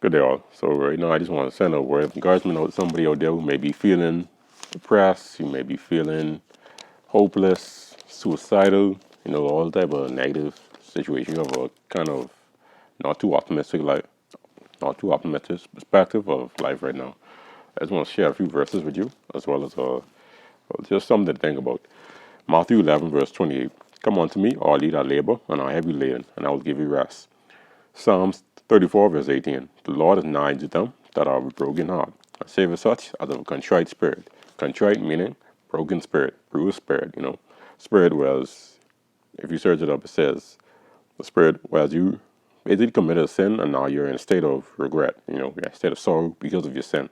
Good day, all. So right now, I just want to send a word of encouragement out to somebody out there who may be feeling depressed, you may be feeling hopeless, suicidal, all type of negative situation. You have a kind of not too optimistic life, not too optimistic perspective of life right now. I just want to share a few verses with you, as well as just something to think about. Matthew 11, verse 28. Come unto me, all ye that labor and are heavy laden, and I will give you rest. Psalms 34, verse 18. The Lord is nigh to them that are of broken heart, and saveth such as of a contrite spirit. Contrite meaning broken spirit, bruised spirit. Spirit was, if you search it up, it says the spirit whereas you basically committed a sin and now you're in a state of regret, you're in a state of sorrow because of your sin.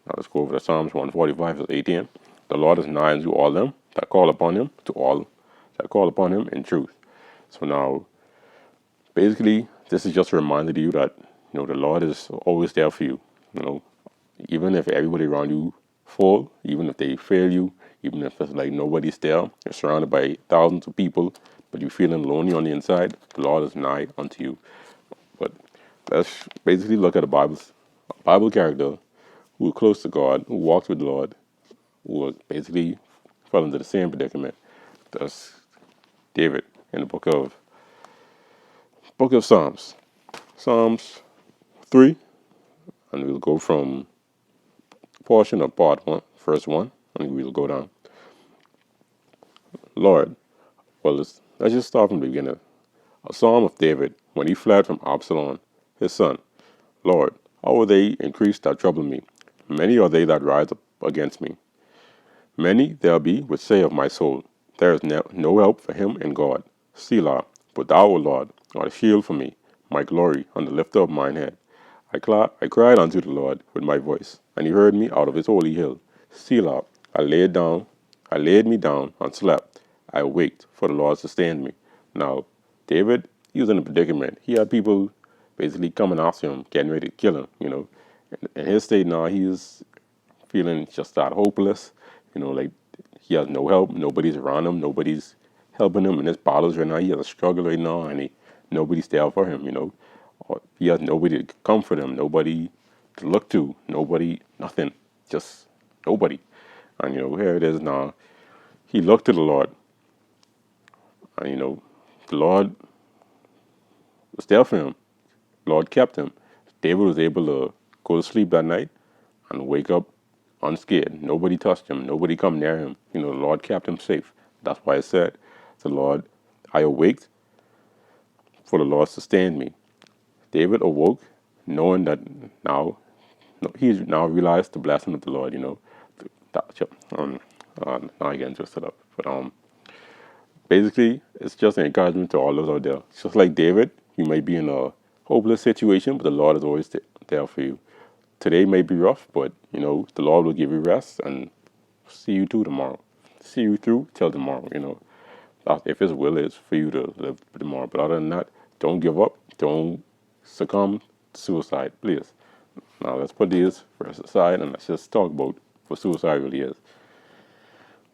Now let's go over to Psalms 145, verse 18. The Lord is nigh unto all them that call upon him, to all that call upon him in truth. So now, basically, this is just a reminder to you that, the Lord is always there for you. Even if everybody around you fall, even if they fail you, even if it's like nobody's there, you're surrounded by thousands of people, but you're feeling lonely on the inside, the Lord is nigh unto you. But let's basically look at a Bible character who was close to God, who walked with the Lord, who was basically fell into the same predicament. That's David in the book of Psalms. Psalms 3, and we'll go from portion of part 1, verse 1, and we'll go down. Lord, well, let's just start from the beginning. A psalm of David when he fled from Absalom, his son. Lord, how will they increase that trouble me? Many are they that rise up against me. Many there be which say of my soul, there is no help for him in God. Selah, but thou, O Lord, art a shield for me, my glory, and the lifter of mine head. I cried unto the Lord with my voice, and he heard me out of his holy hill. Selah, I laid me down and slept. I awaked, for the Lord sustained me. Now, David, he was in a predicament. He had people basically coming after him, getting ready to kill him, In his state now, he's feeling just that hopeless, like he has no help, nobody's around him, nobody's helping him in his battles right now. He has a struggle right now, and nobody's there for him. Or he has nobody to comfort him, nobody to look to, nobody, nothing, just nobody. And here it is now. He looked to the Lord, and the Lord was there for him. The Lord kept him. David was able to go to sleep that night and wake up unscared. Nobody touched him. Nobody come near him. The Lord kept him safe. That's why I said, the Lord, I awaked, for the Lord sustained me. David awoke, knowing that now, he now realized the blessing of the Lord. Now I get interested up, but basically, it's just an encouragement to all those out there. It's just like David, you may be in a hopeless situation, but the Lord is always there for you. Today may be rough, but the Lord will give you rest and see you through tomorrow. See you through till tomorrow. If His will is for you to live tomorrow. But other than that, don't give up. Don't succumb to suicide, please. Now let's put these verses aside and let's just talk about what suicide really is.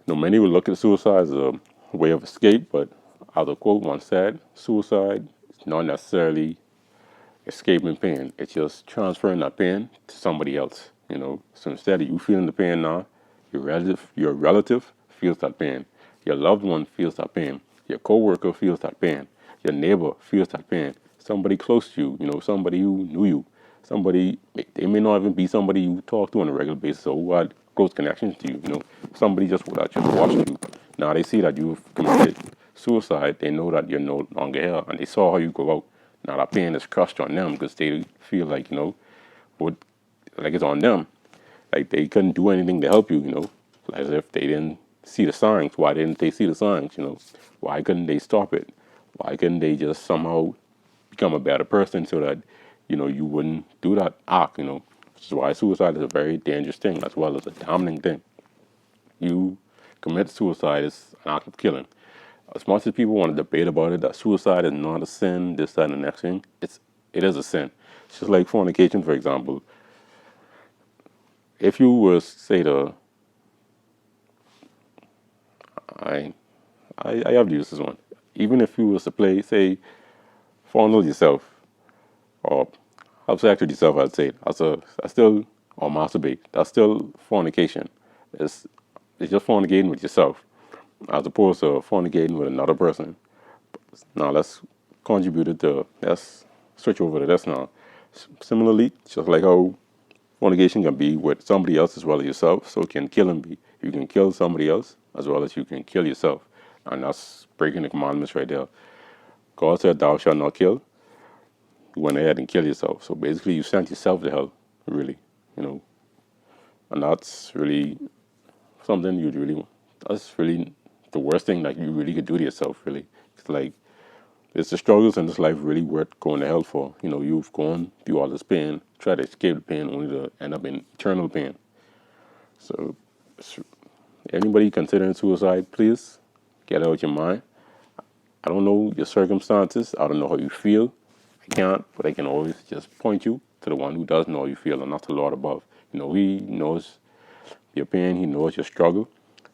Many will look at suicide as a way of escape, but as a quote once said, suicide is not necessarily escaping pain. It's just transferring that pain to somebody else. So instead of you feeling the pain now, your relative feels that pain. Your loved one feels that pain. Your coworker feels that pain. Your neighbor feels that pain. Somebody close to you, somebody who knew you. They may not even be somebody you talk to on a regular basis or who had close connections to you. Somebody that just watched you. Now they see that you've committed suicide. They know that you're no longer here, and they saw how you go out. Now that pain is crushed on them because they feel like what, like it's on them. Like they couldn't do anything to help you. As if they didn't see the signs. Why didn't they see the signs? Why couldn't they stop it? Why couldn't they just somehow become a better person so that you wouldn't do that act? Which is why suicide is a very dangerous thing as well as a damning thing. You commit suicide is an act of killing. As much as people want to debate about it, that suicide is not a sin, this, that, and the next thing, it is a sin. It's just like fornication, for example. If you were, say, I have to use this one. Even if you was to play, say, fondle yourself, or have sex with yourself, I'd say that's still or masturbate. That's still fornication. It's it's just fornicating with yourself, as opposed to fornicating with another person. Now let's switch over to this now. Similarly, just like how fornication can be with somebody else as well as yourself, so it can kill and be. You can kill somebody else as well as you can kill yourself, and that's breaking the commandments right there. God said, "Thou shalt not kill." You went ahead and killed yourself. So basically, you sent yourself to hell, really, you know. And that's really something you'd really. That's really the worst thing that you really could do to yourself. Really, it's like it's the struggles in this life really worth going to hell for. You know, you've gone through all this pain, try to escape the pain, only to end up in eternal pain. So, anybody considering suicide, please get out your mind. I don't know your circumstances. I don't know how you feel. I can't, but I can always just point you to the one who does know how you feel, and not the Lord above. You know, He knows your pain. He knows your struggle,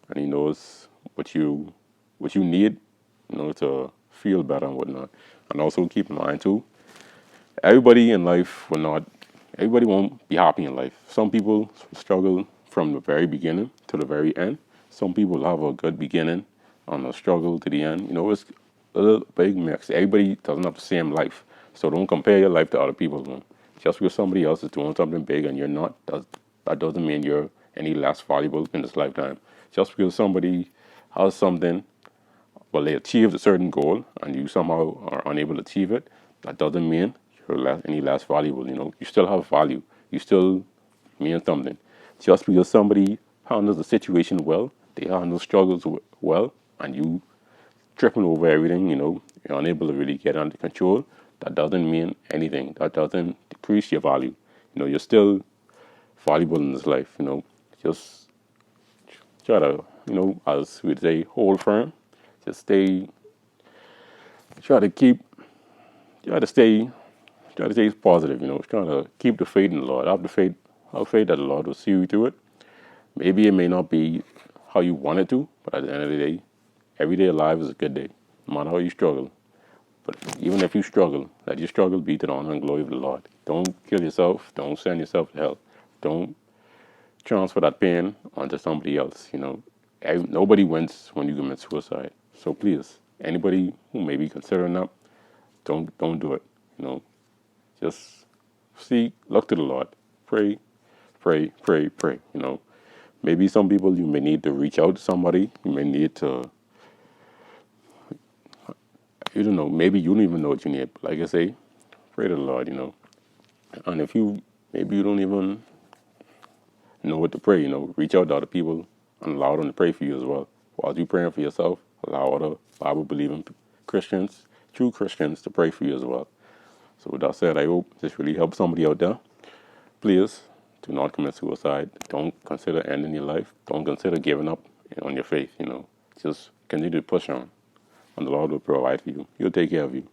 and He knows what you need, you know, to feel better and whatnot. And also keep in mind too, everybody in life will not. Everybody won't be happy in life. Some people struggle from the very beginning to the very end. Some people have a good beginning and a struggle to the end. You know, it's a little big mix. Everybody doesn't have the same life. So don't compare your life to other people's one. Just because somebody else is doing something big and you're not, that doesn't mean you're any less valuable in this lifetime. Just because somebody has something, well, they achieved a certain goal and you somehow are unable to achieve it, that doesn't mean you're any less valuable. You know, you still have value. You still mean something. Just because somebody handles the situation well, they handle struggles well, and you tripping over everything, you know, you're unable to really get under control, that doesn't mean anything. That doesn't decrease your value. You know, you're still valuable in this life, you know. Just try to, you know, as we'd say, hold firm. Just try to keep, try to stay, try to stay positive, you know. Try to keep the faith in the Lord. Have faith that the Lord will see you through it. Maybe it may not be how you want it to, but at the end of the day, every day alive is a good day, no matter how you struggle. But even if you struggle, let your struggle be to the honor and glory of the Lord. Don't kill yourself. Don't send yourself to hell. Don't transfer that pain onto somebody else. You know, nobody wins when you commit suicide. So please, anybody who may be considering that, don't do it. You know, just look to the Lord, pray, pray, pray, pray. You know, maybe some people you may need to reach out to somebody. You may need to, you don't know, maybe you don't even know what you need. But like I say, pray to the Lord. You know, and if maybe you don't even know what to pray, you know, reach out to other people and allow them to pray for you as well. While you praying for yourself, allow other Bible believing Christians, true Christians, to pray for you as well. So with that said, I hope this really helps somebody out there. Please do not commit suicide. Don't consider ending your life. Don't consider giving up on your faith, you know. Just continue to push on, and the Lord will provide for you. He'll take care of you.